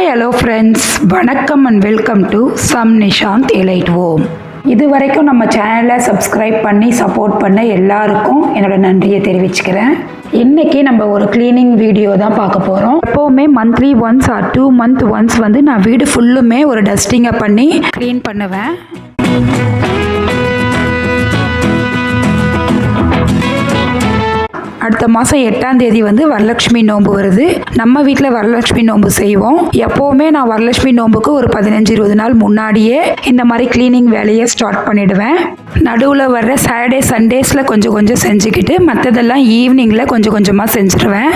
Hello friends, வணக்கம் and welcome to some Nishanth elite home. இது வரைக்கும் நம்ம சேனலை சப்ஸ்கிரைப் பண்ணி சப்போர்ட் பண்ண எல்லாருக்கும் என்னோட நன்றியை தெரிவிச்சுக்கிறேன். இன்றைக்கி நம்ம ஒரு க்ளீனிங் வீடியோ தான் பார்க்க போகிறோம். எப்போவுமே monthly once or 2 months once வந்து நான் வீடு ஃபுல்லுமே ஒரு டஸ்டிங்கை பண்ணி க்ளீன் பண்ணுவேன். அடுத்த மாதம் 8ஆம் தேதி வந்து வரலட்சுமி நோன்பு வருது. நம்ம வீட்டில் வரலட்சுமி நோன்பு செய்வோம். எப்போவுமே நான் வரலட்சுமி நோன்புக்கு ஒரு 15-20 நாள் முன்னாடியே இந்த மாதிரி க்ளீனிங் வேலையை ஸ்டார்ட் பண்ணிவிடுவேன். நடுவில் வர்ற சாட்டர்டே சண்டேஸில் கொஞ்சம் கொஞ்சம் செஞ்சுக்கிட்டு மற்றதெல்லாம் ஈவினிங்கில் கொஞ்சம் கொஞ்சமாக செஞ்சுருவேன்.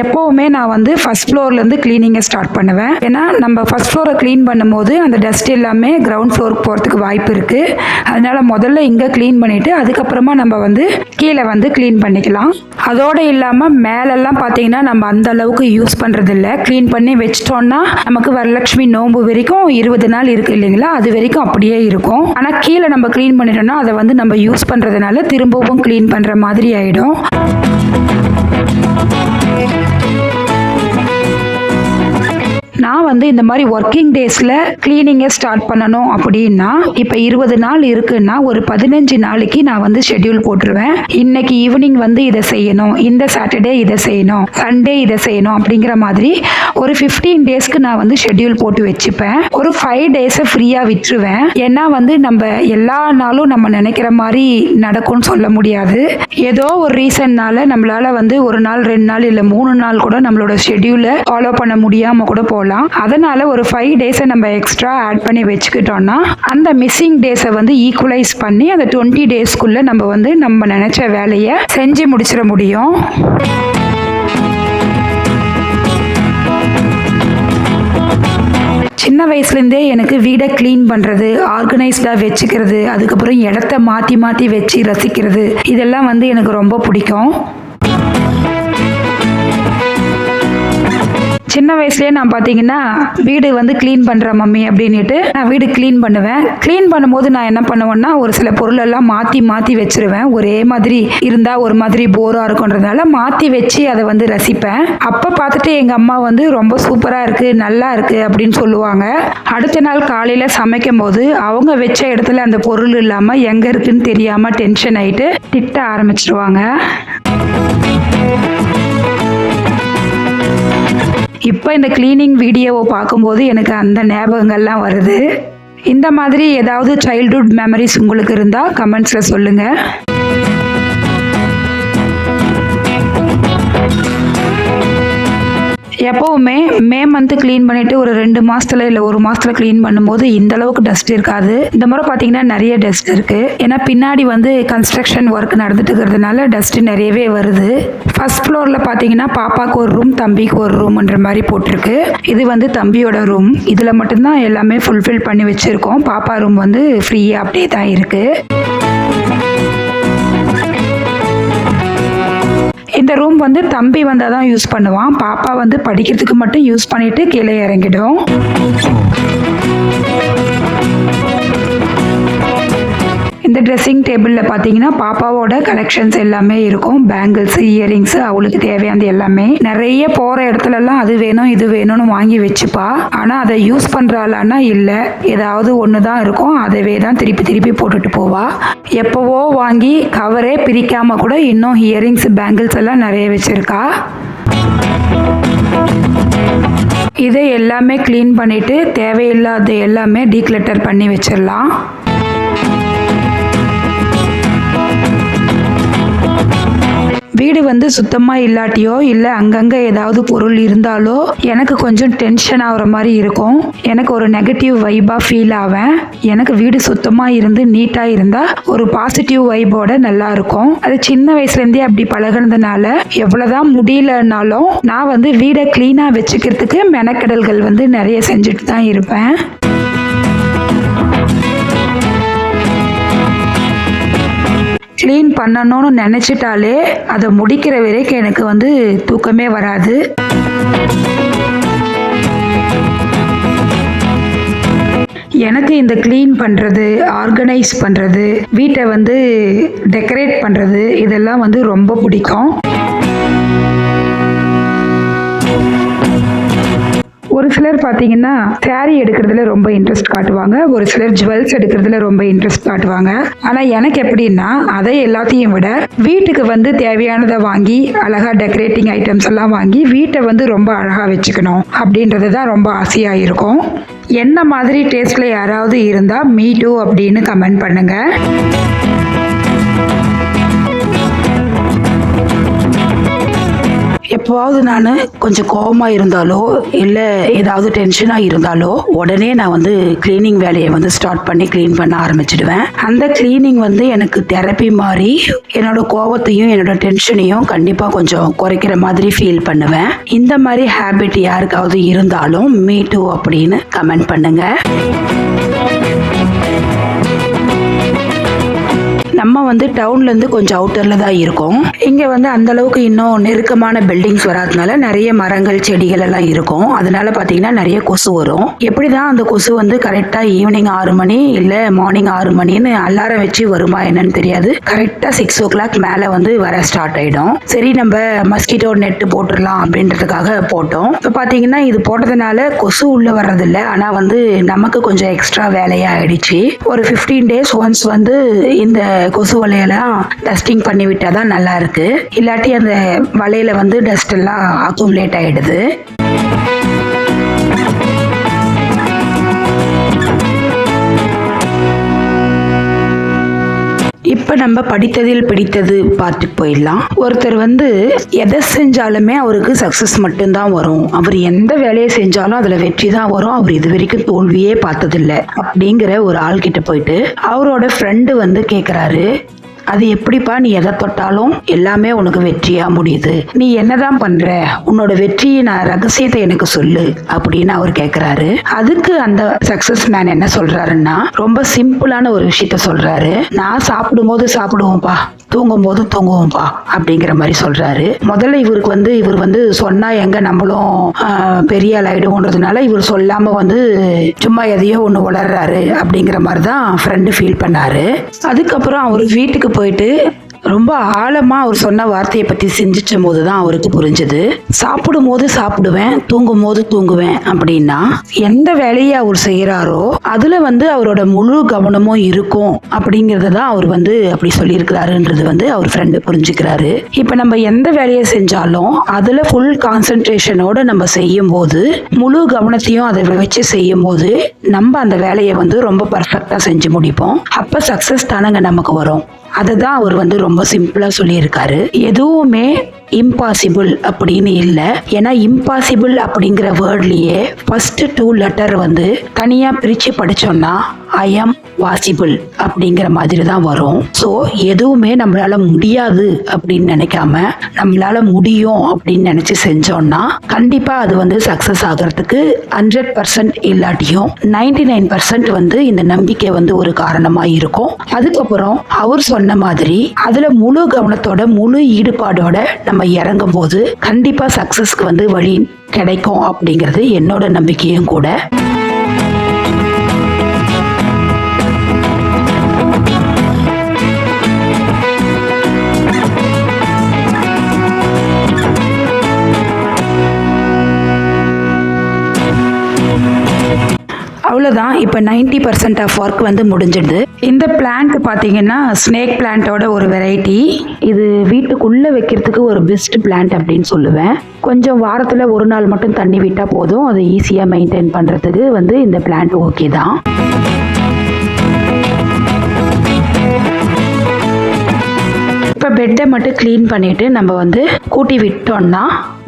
எப்போவுமே நான் வந்து ஃபஸ்ட் ஃப்ளோர்லேருந்து க்ளீனிங்கை ஸ்டார்ட் பண்ணுவேன். ஏன்னா நம்ம ஃபஸ்ட் ஃப்ளோரை க்ளீன் பண்ணும்போது அந்த டஸ்ட் எல்லாமே கிரவுண்ட் ஃப்ளோருக்கு போகிறதுக்கு வாய்ப்பு இருக்குது. அதனால் முதல்ல இங்கே க்ளீன் பண்ணிவிட்டு அதுக்கப்புறமா நம்ம வந்து கீழே வந்து க்ளீன் பண்ணிக்கலாம். அதோடு இல்லாமல் மேலெல்லாம் பார்த்தீங்கன்னா நம்ம அந்த அளவுக்கு யூஸ் பண்ணுறதில்ல. க்ளீன் பண்ணி வச்சிட்டோன்னா நமக்கு வரலட்சுமி நோன்பு வரைக்கும் 20 நாள் இருக்குது இல்லைங்களா, அது வரைக்கும் அப்படியே இருக்கும். ஆனால் கீழே நம்ம க்ளீன் பண்ணிட்டோம்னா அதை வந்து நம்ம யூஸ் பண்ணுறதுனால திரும்பவும் க்ளீன் பண்ணுற மாதிரி ஆகிடும். நான் வந்து இந்த மாதிரி ஒர்க்கிங் டேஸில் க்ளீனிங்கை ஸ்டார்ட் பண்ணணும் அப்படின்னா இப்போ 20 நாள் இருக்குன்னா ஒரு 15 நாளைக்கு நான் வந்து ஷெட்யூல் போட்டுருவேன். இன்னைக்கு ஈவினிங் வந்து இதை செய்யணும், இந்த சாட்டர்டே இதை செய்யணும், சண்டே இதை செய்யணும் அப்படிங்கிற மாதிரி ஒரு 15 டேஸ்க்கு நான் வந்து ஷெட்யூல் போட்டு வச்சுப்பேன். ஒரு 5 டேஸை ஃப்ரீயாக விட்டுருவேன். ஏன்னா வந்து நம்ம எல்லா நாளும் நம்ம நினைக்கிற மாதிரி நடக்கும்னு சொல்ல முடியாது. ஏதோ ஒரு ரீசன்னால நம்மளால வந்து 1 நாள் 2 நாள் இல்லை 3 நாள் கூட நம்மளோட ஷெட்யூலை ஃபாலோ பண்ண முடியாமல் கூட போகலாம். அதனால ஒரு 5 டேஸை நம்ம எக்ஸ்ட்ரா ஆட் பண்ணி வச்சுக்கிட்டோம்னா அந்த மிஸ்ஸிங் டேஸை வந்து ஈக்குவலைஸ் பண்ணி அந்த 20 டேஸ்க்குள்ள நம்ம வந்து நம்ம நினைச்ச வேலையை செஞ்சு முடிச்சிட முடியும். சின்ன வயசுலேருந்தே எனக்கு வீடை க்ளீன் பண்ணுறது, ஆர்கனைஸ்டாக வச்சுக்கிறது, அதுக்கப்புறம் இடத்த மாற்றி மாற்றி வச்சு ரசிக்கிறது, இதெல்லாம் வந்து எனக்கு ரொம்ப பிடிக்கும். சின்ன வயசுலேயே நான் பார்த்தீங்கன்னா வீடு வந்து க்ளீன் பண்ணுறேன் மம்மி அப்படின்ட்டு நான் வீடு க்ளீன் பண்ணுவேன். க்ளீன் பண்ணும்போது நான் என்ன பண்ணுவேன்னா ஒரு சில பொருளெல்லாம் மாற்றி மாற்றி வச்சுருவேன். ஒரே மாதிரி இருந்தால் ஒரு மாதிரி போராக இருக்குன்றதுனால மாற்றி வச்சு அதை வந்து ரசிப்பேன். அப்போ பார்த்துட்டு எங்கள் அம்மா வந்து ரொம்ப சூப்பராக இருக்குது, நல்லா இருக்குது அப்படின்னு சொல்லுவாங்க. அடுத்த நாள் காலையில் சமைக்கும் போது அவங்க வச்ச இடத்துல அந்த பொருள் இல்லாமல் எங்கே இருக்குன்னு தெரியாமல் டென்ஷன் ஆகிட்டு திட்ட ஆரம்பிச்சிருவாங்க. இப்போ இந்த க்ளீனிங் வீடியோவை பார்க்கும்போது எனக்கு அந்த ஞாபகங்கள்லாம் வருது. இந்த மாதிரி ஏதாவது சைல்ட்ஹுட் மெமரிஸ் உங்களுக்கு இருந்தால் கமெண்ட்ஸில் சொல்லுங்கள். எப்போவுமே மே மந்த்து க்ளீன் பண்ணிவிட்டு ஒரு 2 மாதத்தில் இல்லை 1 மாதத்தில் க்ளீன் பண்ணும்போது இந்த அளவுக்கு டஸ்ட் இருக்காது. இந்த முறை பார்த்தீங்கன்னா நிறைய டஸ்ட் இருக்குது. ஏன்னா பின்னாடி வந்து கன்ஸ்ட்ரக்ஷன் ஒர்க் நடந்துட்டு இருக்கிறதுனால டஸ்ட்டு நிறையவே வருது. ஃபர்ஸ்ட் ஃப்ளோரில் பார்த்தீங்கன்னா பாப்பாவுக்கு ஒரு ரூம், தம்பிக்கு ஒரு ரூம்ன்ற மாதிரி போட்டிருக்கு. இது வந்து தம்பியோட ரூம். இதில் மட்டும்தான் எல்லாமே ஃபுல்ஃபில் பண்ணி வச்சுருக்கோம். பாப்பா ரூம் வந்து ஃப்ரீயாக அப்படியே தான் இருக்குது. இந்த ரூம் வந்து தம்பி வந்தால் தான் யூஸ் பண்ணுவான். பாப்பா வந்து படிக்கிறதுக்கு மட்டும் யூஸ் பண்ணிவிட்டு கீழே இறங்கிடும். இந்த ட்ரெஸ்ஸிங் டேபிளில் பார்த்தீங்கன்னா பாப்பாவோட கலெக்ஷன்ஸ் எல்லாமே இருக்கும். பேங்கிள்ஸு, இயரிங்ஸு, அவளுக்கு தேவையானது எல்லாமே. நிறைய போகிற இடத்துலலாம் அது வேணும் இது வேணும்னு வாங்கி வச்சுப்பா. ஆனால் அதை யூஸ் பண்ணுறாளான்னா இல்லை, ஏதாவது ஒன்று தான் இருக்கும், அதவே தான் திருப்பி திருப்பி போட்டுட்டு போவா. எப்போவோ வாங்கி கவரே பிரிக்காமல் கூட இன்னும் இயரிங்ஸ், பேங்கிள்ஸ் எல்லாம் நிறைய வச்சுருக்கா. இதை எல்லாமே க்ளீன் பண்ணிவிட்டு தேவையில்லாத எல்லாமே டீக்ளட்டர் பண்ணி வச்சிடலாம். வீடு வந்து சுத்தமாக இல்லாட்டியோ இல்லை அங்கங்கே ஏதாவது பொருள் இருந்தாலோ எனக்கு கொஞ்சம் டென்ஷன் ஆகிற மாதிரி இருக்கும். எனக்கு ஒரு நெகட்டிவ் வைப்பாக ஃபீல் ஆவேன். எனக்கு வீடு சுத்தமாக இருந்து நீட்டாக இருந்தால் ஒரு பாசிட்டிவ் வைப்போட நல்லா இருக்கும். அது சின்ன வயசுலேருந்தே அப்படி பழகினதுனால எவ்வளோதான் முடியலனாலும் நான் வந்து வீடை க்ளீனாக வச்சுக்கிறதுக்கு மெனக்கெடல்கள் வந்து நிறைய செஞ்சுட்டு தான் இருப்பேன். க்ளீன் பண்ணணும்னு நினச்சிட்டாலே அதை முடிக்கிற வரைக்கும் எனக்கு வந்து தூக்கமே வராது. எனக்கு இந்த க்ளீன் பண்ணுறது, ஆர்கனைஸ் பண்ணுறது, வீட்டை வந்து டெக்கரேட் பண்ணுறது இதெல்லாம் வந்து ரொம்ப பிடிக்கும். ஒரு சிலர் பார்த்தீங்கன்னா சாரீ எடுக்கிறதுல ரொம்ப இன்ட்ரெஸ்ட் காட்டுவாங்க, ஒரு சிலர் ஜுவல்ஸ் எடுக்கிறதுல ரொம்ப இன்ட்ரெஸ்ட் காட்டுவாங்க. ஆனால் எனக்கு எப்படின்னா அதை எல்லாத்தையும் விட வீட்டுக்கு வந்து தேவையானதை வாங்கி அழகாக டெக்கரேட்டிங் ஐட்டம்ஸ் எல்லாம் வாங்கி வீட்டை வந்து ரொம்ப அழகாக வச்சுக்கணும் அப்படின்றது தான் ரொம்ப ஆசையாக இருக்கும். என்ன மாதிரி டேஸ்ட்டில் யாராவது இருந்தால் மீ டூ அப்படின்னு கமெண்ட் பண்ணுங்கள். எப்போவாவது நான் கொஞ்சம் கோபமாக இருந்தாலோ இல்லை ஏதாவது டென்ஷனாக இருந்தாலோ உடனே நான் வந்து க்ளீனிங் வேலையை வந்து ஸ்டார்ட் பண்ணி க்ளீன் பண்ண ஆரம்பிச்சிடுவேன். அந்த க்ளீனிங் வந்து எனக்கு தெரப்பி மாதிரி என்னோட கோபத்தையும் என்னோட டென்ஷனையும் கண்டிப்பாக கொஞ்சம் குறைக்கிற மாதிரி ஃபீல் பண்ணுவேன். இந்த மாதிரி ஹேபிட் யாருக்காவது இருந்தாலும் மீ டூ அப்படின்னு கமெண்ட் பண்ணுங்க. நம்ம வந்து டவுன்லேருந்து கொஞ்சம் அவுட்டரில் தான் இருக்கோம். இங்கே வந்து அந்தளவுக்கு இன்னும் நெருக்கமான பில்டிங்ஸ் வராதனால நிறைய மரங்கள் செடிகள் எல்லாம் இருக்கும். அதனால பார்த்தீங்கன்னா நிறைய கொசு வரும். எப்படி தான் அந்த கொசு வந்து கரெக்டாக ஈவினிங் 6 மணி இல்லை மார்னிங் 6 மணின்னு அலாரம் வச்சு வருமா என்னன்னு தெரியாது. கரெக்டாக 6 o'clock மேலே வந்து வர ஸ்டார்ட் ஆகிடும். சரி நம்ம மஸ்கிட்டோ நெட்டு போட்டுடலாம் அப்படின்றதுக்காக போட்டோம். இப்போ பார்த்தீங்கன்னா இது போட்டதுனால கொசு உள்ளே வர்றதில்லை, ஆனால் வந்து நமக்கு கொஞ்சம் எக்ஸ்ட்ரா வேலையாக ஆயிடுச்சு. ஒரு 15 days ஒன்ஸ் வந்து இந்த கொசு வலையெல்லாம் டஸ்டிங் பண்ணி விட்டால் தான் நல்லா இருக்கு. இல்லாட்டி அந்த வலையில வந்து டஸ்ட் எல்லாம் அக்குமுலேட் ஆயிடுது. இப்போ நம்ம படித்ததில் பிடித்தது பார்த்துட்டு போயிடலாம். ஒருத்தர் வந்து எதை செஞ்சாலுமே அவருக்கு சக்ஸஸ் மட்டும்தான் வரும், அவர் எந்த வேலையை செஞ்சாலும் அதில் வெற்றி தான் வரும், அவர் இது வரைக்கும் தோல்வியே பார்த்ததில்லை அப்படிங்கிற ஒரு ஆள்கிட்ட போயிட்டு அவரோட ஃப்ரெண்டு வந்து கேட்குறாரு, அது எப்படிப்பா நீ எதை தொட்டாலும் எல்லாமே உனக்கு வெற்றியா முடியுது, நீ என்னதான் பண்ற, உன்னோட வெற்றியை நான் ரகசியத்தை எனக்கு சொல்லு அப்படின்னு அவர் கேட்கிறாரு. அதுக்கு அந்த சக்சஸ் மேன் என்ன சொல்றாருன்னா ரொம்ப சிம்பிளான ஒரு விஷயத்த சொல்றாரு. நான் சாப்பிடும்போது சாப்பிடுவோம்ப்பா, தூங்கும் போது தூங்குவோம்ப்பா அப்படிங்கிற மாதிரி சொல்றாரு. முதல்ல இவர் வந்து சொன்னா எங்க நம்மளும் பெரிய ஆள் ஆயிடுவோன்றதுனால இவர் சொல்லாம வந்து சும்மா எதையோ ஒன்று வளர்றாரு அப்படிங்கிற மாதிரி தான் ஃப்ரெண்டு ஃபீல் பண்ணாரு. அதுக்கப்புறம் அவர் வீட்டுக்கு போயிட்டு ரொம்ப ஆழமாக அவர் சொன்ன வார்த்தையை பற்றி சிந்திச்சும் போது தான் அவருக்கு புரிஞ்சது. சாப்பிடும் போது சாப்பிடுவேன், தூங்கும் போது தூங்குவேன் அப்படின்னா எந்த வேலையை அவர் செய்கிறாரோ அதில் வந்து அவரோட முழு கவனமும் இருக்கும் அப்படிங்கிறத தான் அவர் வந்து அப்படி சொல்லியிருக்கிறாருன்றது வந்து அவர் ஃப்ரெண்டு புரிஞ்சுக்கிறாரு. இப்போ நம்ம எந்த வேலையை செஞ்சாலும் அதில் ஃபுல் கான்சன்ட்ரேஷனோட நம்ம செய்யும் போது, முழு கவனத்தையும் அதை வச்சு செய்யும் போது நம்ம அந்த வேலையை வந்து ரொம்ப பர்ஃபெக்டாக செஞ்சு முடிப்போம். அப்போ சக்ஸஸ் தானங்க நமக்கு வரும். அதை தான் அவர் வந்து ரொம்ப சிம்பிளாக சொல்லியிருக்காரு. எதுவுமே இம்பாசிபிள் அப்படின்னு இல்லை. ஏன்னா இம்பாசிபிள் அப்படிங்கிற வேர்ட்லேயே ஃபர்ஸ்ட் 2 letter வந்து தனியாக பிரித்து படித்தோம்னா ஐ ஆம் பாசிபிள் அப்படிங்கிற மாதிரி தான் வரும். ஸோ எதுவுமே நம்மளால முடியாது அப்படின்னு நினைக்காம நம்மளால முடியும் அப்படின்னு நினச்சி செஞ்சோம்னா கண்டிப்பாக அது வந்து சக்ஸஸ் ஆகிறதுக்கு 100% இல்லாட்டியும் 99% வந்து இந்த நம்பிக்கை வந்து ஒரு காரணமாக இருக்கும். அதுக்கப்புறம் அவர் சொன்ன மாதிரி அதில் முழு கவனத்தோட முழு ஈடுபாடோட நம்ம இறங்கும் போது கண்டிப்பா சக்சஸ்க்கு வந்து வழி கிடைக்கும் அப்படிங்கிறது என்னோட நம்பிக்கையும் கூட. அவ்வளோதான். இப்போ 90% ஆஃப் ஒர்க் வந்து முடிஞ்சிடுது. இந்த பிளான்ட் பார்த்தீங்கன்னா ஸ்னேக் பிளான்ட்டோட ஒரு வெரைட்டி. இது வீட்டுக்குள்ளே வைக்கிறதுக்கு ஒரு பெஸ்ட் பிளான்ட் அப்படின்னு சொல்லுவேன். கொஞ்சம் வாரத்தில் ஒரு நாள் மட்டும் தண்ணி விட்டால் போதும், அதை ஈஸியாக மெயின்டைன் பண்ணுறதுக்கு வந்து இந்த பிளான்ட் ஓகே தான். இப்போ பெட்டை மட்டும் க்ளீன் பண்ணிவிட்டு நம்ம வந்து கூட்டி விட்டோம்னா,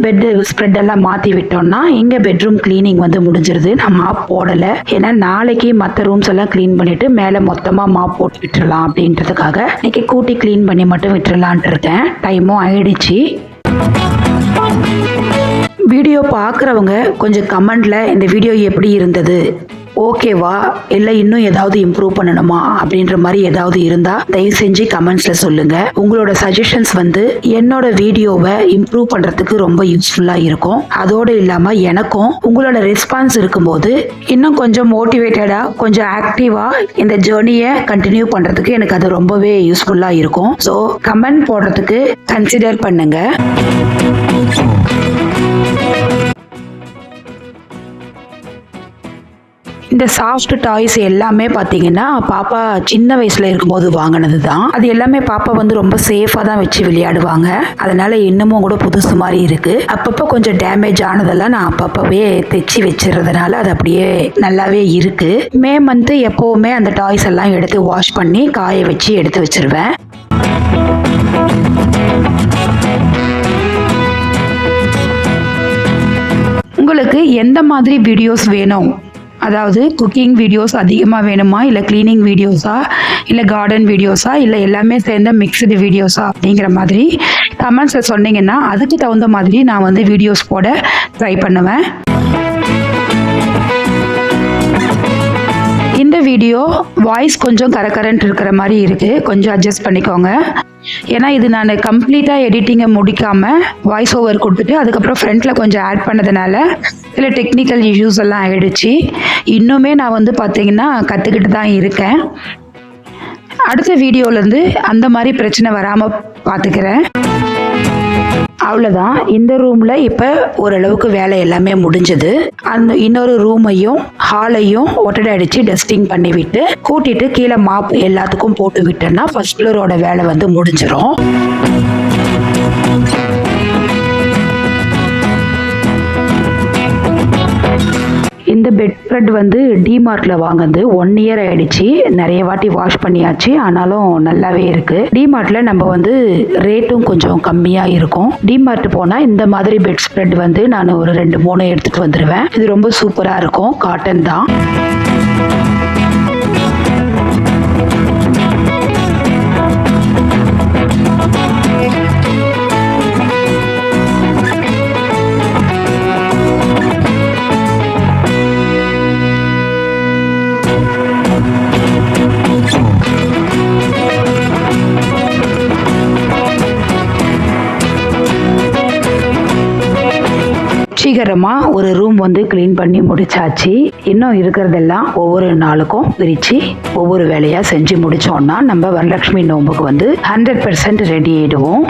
பெட்டு ஸ்ப்ரெட் எல்லாம் மாற்றி விட்டோம்னா இங்கே பெட்ரூம் க்ளீனிங் வந்து முடிஞ்சிருது. நான் மாப் போடலை, ஏன்னா நாளைக்கு மற்ற ரூம்ஸ் எல்லாம் க்ளீன் பண்ணிவிட்டு மேலே மொத்தமாக மாப் போட்டு விட்டுறலாம் அப்படின்றதுக்காக இன்னைக்கு கூட்டி க்ளீன் பண்ணி மட்டும் விட்டுறலான்ட்டு இருக்கேன். டைமும் ஆயிடுச்சு. வீடியோ பார்க்குறவங்க கொஞ்சம் கமெண்டில் இந்த வீடியோ எப்படி இருந்தது, ஓகேவா இல்லை இன்னும் ஏதாவது இம்ப்ரூவ் பண்ணணுமா அப்படின்ற மாதிரி ஏதாவது இருந்தால் தயவு செஞ்சு கமெண்ட்ஸில் சொல்லுங்கள். உங்களோட சஜஷன்ஸ் வந்து என்னோட வீடியோவை இம்ப்ரூவ் பண்ணுறதுக்கு ரொம்ப யூஸ்ஃபுல்லாக இருக்கும். அதோடு இல்லாமல் எனக்கும் உங்களோட ரெஸ்பான்ஸ் இருக்கும்போது இன்னும் கொஞ்சம் மோட்டிவேட்டடாக கொஞ்சம் ஆக்டிவாக இந்த ஜேர்னியை கண்டினியூ பண்ணுறதுக்கு எனக்கு அது ரொம்பவே யூஸ்ஃபுல்லாக இருக்கும். ஸோ கமெண்ட் போடுறதுக்கு கன்சிடர் பண்ணுங்க. இந்த சாஃப்ட் டாய்ஸ் எல்லாமே பார்த்தீங்கன்னா பாப்பா சின்ன வயசுல இருக்கும்போது வாங்கினது தான். அது எல்லாமே பாப்பா வந்து ரொம்ப சேஃபாக தான் வச்சு விளையாடுவாங்க. அதனால இன்னமும் கூட புதுசு மாதிரி இருக்கு. அப்பப்போ கொஞ்சம் டேமேஜ் ஆனதெல்லாம் நான் அப்பப்பவே தைச்சி வச்சிருந்ததுனால அது அப்படியே நல்லாவே இருக்கு. மே மந்த் எப்பவுமே அந்த டாய்ஸ் எல்லாம் எடுத்து வாஷ் பண்ணி காய வச்சு எடுத்து வச்சிருவேன். உங்களுக்கு எந்த மாதிரி வீடியோஸ் வேணும்? அதாவது குக்கிங் வீடியோஸ் அதிகமாக வேணுமா, இல்லை கிளீனிங் வீடியோஸா, இல்லை கார்டன் வீடியோஸா, இல்லை எல்லாமே சேர்ந்த மிக்ஸ்டு வீடியோஸா அப்படிங்கிற மாதிரி கமெண்ட்ஸில் சொன்னீங்கன்னா அதுக்கு தகுந்த மாதிரி நான் வந்து வீடியோஸ் போட ட்ரை பண்ணுவேன். இந்த வீடியோ வாய்ஸ் கொஞ்சம் கரகரன்ட் இருக்கிற மாதிரி இருக்குது, கொஞ்சம் அட்ஜஸ்ட் பண்ணிக்கோங்க. ஏன்னா இது நான் கம்ப்ளீட்டாக எடிட்டிங்கை முடிக்காமல் வாய்ஸ் ஓவர் கொடுத்துட்டு அதுக்கப்புறம் ஃப்ரண்ட்டில் கொஞ்சம் ஆட் பண்ணதுனால சில டெக்னிக்கல் இஷ்யூஸ் எல்லாம் ஆகிடுச்சு. இன்னுமே நான் வந்து பார்த்தீங்கன்னா கற்றுக்கிட்டு தான் இருக்கேன். அடுத்த வீடியோலேருந்து அந்த மாதிரி பிரச்சனை வராமல் பார்த்துக்கிறேன். அவ்வளோதான். இந்த ரூமில் இப்போ ஓரளவுக்கு வேலை எல்லாமே முடிஞ்சது. அந்த இன்னொரு ரூமையும் ஹாலையும் ஒட்டடை அடித்து டஸ்டிங் பண்ணி விட்டு கூட்டிட்டு கீழே மாப் எல்லாத்துக்கும் போட்டு விட்டேன்னா ஃபர்ஸ்ட் ஃப்ளோரோட வேலை வந்து முடிஞ்சிடும். இந்த பெட் ஸ்ப்ரெட் வந்து டிமார்ட்ல வாங்குது. 1 இயர் ஆயிடுச்சு. நிறைய வாட்டி வாஷ் பண்ணியாச்சு, ஆனாலும் நல்லாவே இருக்கு. டிமார்ட்ல நம்ம வந்து ரேட்டும் கொஞ்சம் கம்மியா இருக்கும். டிமார்ட் போனா இந்த மாதிரி பெட் ஸ்ப்ரெட் வந்து நான் ஒரு 2-3 எடுத்துட்டு வந்துடுவேன். இது ரொம்ப சூப்பரா இருக்கும். காட்டன் தான். வெற்றிகரமாக ஒரு ரூம் வந்து கிளீன் பண்ணி முடிச்சாச்சு. இன்னும் இருக்கிறதெல்லாம் ஒவ்வொரு நாளுக்கும் பிரித்து ஒவ்வொரு வேலையாக செஞ்சு முடித்தோன்னா நம்ம வரலட்சுமி நோம்புக்கு வந்து 100% ரெடி ஆகிடுவோம்.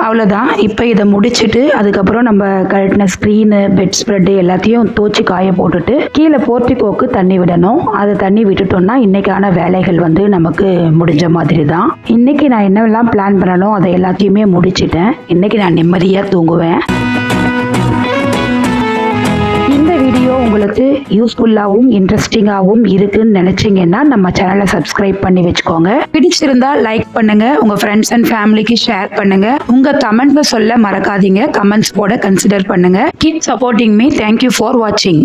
அவ்வளோதான். இப்போ இதை முடிச்சுட்டு அதுக்கப்புறம் நம்ம கழட்டின ஸ்க்ரீனு பெட் ஸ்ப்ரெட்டு எல்லாத்தையும் தோச்சி காய போட்டுட்டு கீழே போர்ட்டிகோக்கு தண்ணி விடணும். அதை தண்ணி விட்டுட்டோம்னா இன்னைக்கான வேலைகள் வந்து நமக்கு முடிஞ்ச மாதிரி தான். இன்னைக்கு நான் என்னெல்லாம் பிளான் பண்ணணும் அதை எல்லாத்தையுமே முடிச்சிட்டேன். இன்னைக்கு நான் நிம்மதியாக தூங்குவேன். உங்களுக்கு யூஸ்ஃபுல்லாகவும் இன்ட்ரெஸ்டிங்காகவும் இருக்குன்னு நினைச்சீங்கன்னா நம்ம சேனலை சப்ஸ்கிரைப் பண்ணி வச்சுக்கோங்க. பிடிச்சிருந்தா லைக் பண்ணுங்க, உங்க ஃப்ரெண்ட்ஸ் அண்ட் ஃபேமிலிக்கு ஷேர் பண்ணுங்க. உங்க கமெண்ட்ல சொல்ல மறக்காதீங்க. கமெண்ட்ஸ் போட கன்சிடர் பண்ணுங்க. Keep supporting me. Thank you for வாட்சிங்.